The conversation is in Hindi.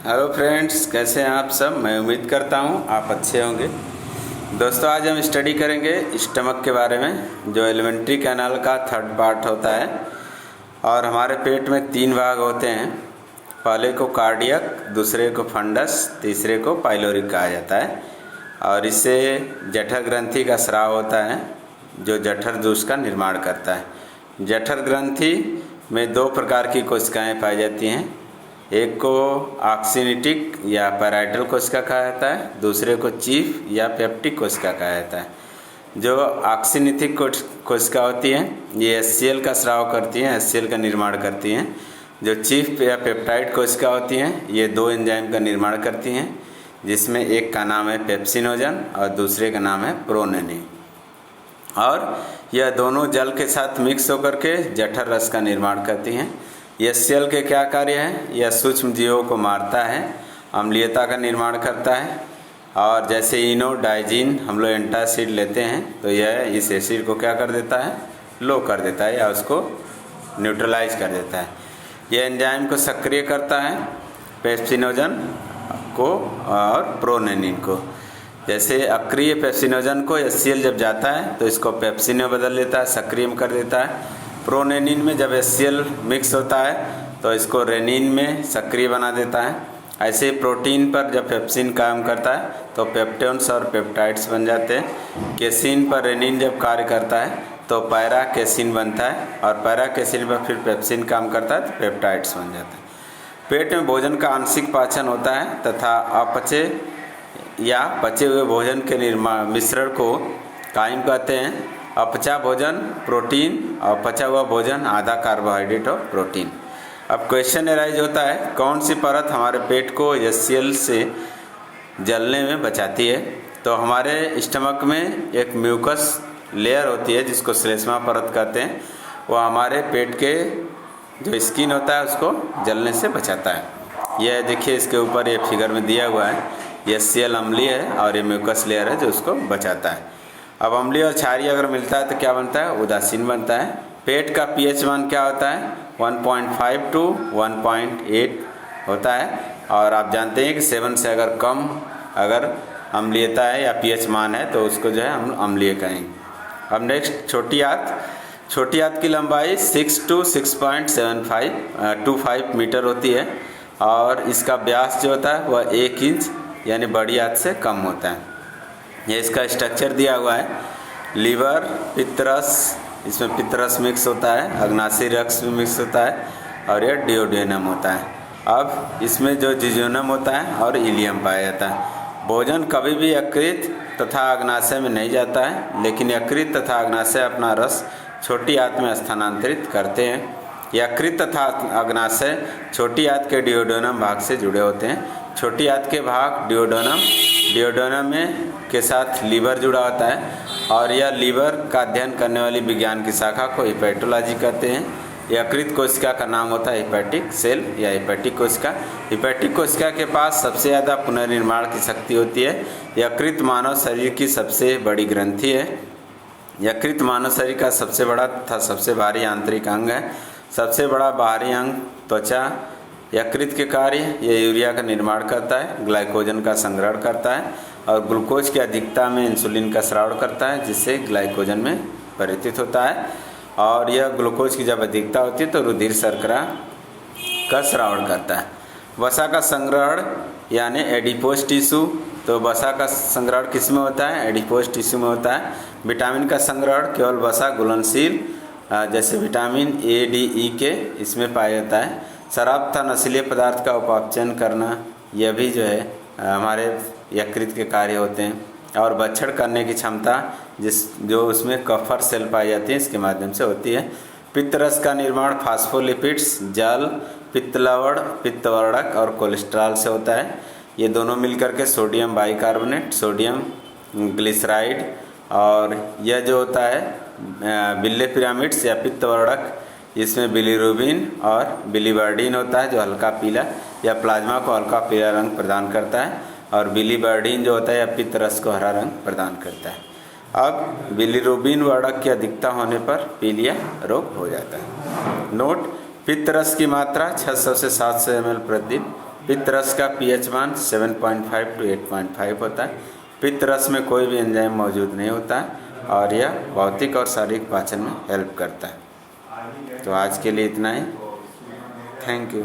हेलो फ्रेंड्स, कैसे हैं आप सब। मैं उम्मीद करता हूं आप अच्छे होंगे। दोस्तों, आज हम स्टडी करेंगे स्टमक के बारे में, जो एलिमेंट्री कैनाल का थर्ड पार्ट होता है। और हमारे पेट में 3 भाग होते हैं। पहले को कार्डियक, दूसरे को फंडस, तीसरे को पाइलोरिक कहा जाता है। और इससे जठर ग्रंथि का स्राव होता है, जो जठर जूस का निर्माण करता है। जठर ग्रंथि में 2 प्रकार की कोशिकाएँ पाई जाती हैं। एक को ऑक्सिनिटिक या पैराइटल कोशिका कहा जाता है, दूसरे को चीफ या पेप्टिक कोशिका कहा जाता है। जो ऑक्सिनिटिक कोशिका होती हैं, ये HCl का स्राव करती हैं, HCl का निर्माण करती हैं। जो चीफ या पेप्टाइड कोशिका होती हैं, ये 2 एंजाइम का निर्माण करती हैं, जिसमें एक का नाम है पेप्सिनोजन और दूसरे का नाम है प्रोनेनिन। और यह दोनों जल के साथ मिक्स होकर के जठर रस का निर्माण करती हैं। HCl के क्या कार्य हैं? यह सूक्ष्म जीवों को मारता है, अम्लीयता का निर्माण करता है। और जैसे इनो डाइजीन हम लोग एंटासिड लेते हैं, तो यह इस एसिड को क्या कर देता है? लो कर देता है या उसको न्यूट्रलाइज कर देता है। यह एंजाइम को सक्रिय करता है, पेप्सिनोजन को और प्रोनेनिन को। जैसे अक्रिय पेप्सिनोजन को HCl जब जाता है तो इसको पेप्सिन में बदल देता है, सक्रिय कर देता है। प्रोनेनिन में जब HCl मिक्स होता है तो इसको रेनिन में सक्रिय बना देता है। ऐसे प्रोटीन पर जब पेप्सिन काम करता है तो पेप्टोन्स और पेप्टाइड्स बन जाते हैं। केसिन पर रेनिन जब कार्य करता है तो पैरा केसिन बनता है, और पैरा केसिन पर फिर पेप्सिन काम करता है तो पेप्टाइड्स बन जाते हैं। पेट में भोजन का आंशिक पाचन होता है तथा अपचे या पचे हुए भोजन के मिश्रण को काइम कहते हैं। अपचा भोजन प्रोटीन और पचा हुआ भोजन आधा कार्बोहाइड्रेट और प्रोटीन। अब क्वेश्चन एराइज होता है, कौन सी परत हमारे पेट को HCl से जलने में बचाती है? तो हमारे स्टमक में एक म्यूकस लेयर होती है, जिसको श्लेष्मा परत कहते हैं। वो हमारे पेट के जो स्किन होता है उसको जलने से बचाता है। यह देखिए, इसके ऊपर ये फिगर में दिया हुआ है। HCl अम्लीय है और ये म्यूकस लेयर है जो उसको बचाता है। अब अम्लीय और क्षारीय अगर मिलता है तो क्या बनता है? उदासीन बनता है। पेट का pH मान क्या होता है? 1.5 to 1.8 होता है। और आप जानते हैं कि 7 से अगर कम अगर अम्लीयता है या pH मान है तो उसको जो है हम अम्लीय कहेंगे। अब नेक्स्ट छोटी आंत। छोटी आंत की लंबाई 6 to 6.25 मीटर होती है, और इसका व्यास जो होता है वह 1 इंच यानी बड़ी आंत से कम होता है। ये इसका स्ट्रक्चर दिया हुआ है। लीवर, पित्तरस, इसमें पित्तरस मिक्स होता है, अग्नाशयी रक्त भी मिक्स होता है, और यह डिओडेनम होता है। अब इसमें जो जिजोनम होता है और इलियम पाया जाता है। भोजन कभी भी यकृत तथा अग्नाशय में नहीं जाता है, लेकिन यकृत तथा अग्नाशय अपना रस छोटी आंत में स्थानांतरित करते हैं। यकृत तथा अग्नाशय छोटी आंत के डिओडेनम भाग से जुड़े होते हैं। छोटी आंत के भाग डिओडेनम में के साथ लीवर जुड़ा होता है, और यह लीवर का अध्ययन करने वाली विज्ञान की शाखा को हिपैटोलॉजी कहते हैं। यकृत कोशिका का नाम होता है हिपैटिक सेल या हिपैटिक कोशिका। हिपैटिक कोशिका के पास सबसे ज़्यादा पुनर्निर्माण की शक्ति होती है। यकृत मानव शरीर की सबसे बड़ी ग्रंथि है। यकृत मानव शरीर का सबसे बड़ा तथा सबसे भारी आंतरिक अंग है। सबसे बड़ा बाहरी अंग त्वचा। यकृत के कार्य, ये यूरिया का निर्माण करता है, ग्लाइकोजन का संग्रहण करता है, और ग्लूकोज की अधिकता में इंसुलिन का स्राव करता है, जिससे ग्लाइकोजन में परिवर्तित होता है। और यह ग्लूकोज की जब अधिकता होती है तो रुधिर शर्करा का स्रावण करता है। वसा का संग्रहण यानी एडिपोज टिश्यू। तो वसा का संग्रहण किस में होता है? एडिपोज टिश्यू में होता है। विटामिन का संग्रहण केवल वसा घुलनशील जैसे विटामिन A, D, E के इसमें पाया जाता है। शराब तथा नशीले पदार्थ का उपापचयन करना, यह भी जो है हमारे यकृत के कार्य होते हैं। और भक्षण करने की क्षमता जो उसमें कफर सेल पाई जाती है, इसके माध्यम से होती है। पित्तरस का निर्माण फास्फोलिपिड्स, जल, पित्त लवण, पित्तवर्णक और कोलेस्ट्रॉल से होता है। ये दोनों मिलकर के सोडियम बाइकार्बोनेट, सोडियम ग्लिसराइड, और यह जो होता है बिल्ले पिरामिड्स या पित्तवर्णक, इसमें बिलीरुबिन और बिलीवर्डिन होता है, जो हल्का पीला या प्लाज्मा को हल्का पीला रंग प्रदान करता है, और बिलीवर्डिन जो होता है या पित्त रस को हरा रंग प्रदान करता है। अब बिलीरुबिन वर्णक की अधिकता होने पर पीलिया रोग हो जाता है। नोट, पित्त रस की मात्रा 600 से 700 ml प्रतिदिन पित्त रस का पीएच मान 7.5 to 8.5 होता है। पित्त रस में कोई भी एंजाइम मौजूद नहीं होता है और यह भौतिक और शारीरिक पाचन में हेल्प करता है। तो आज के लिए इतना ही। Thank you.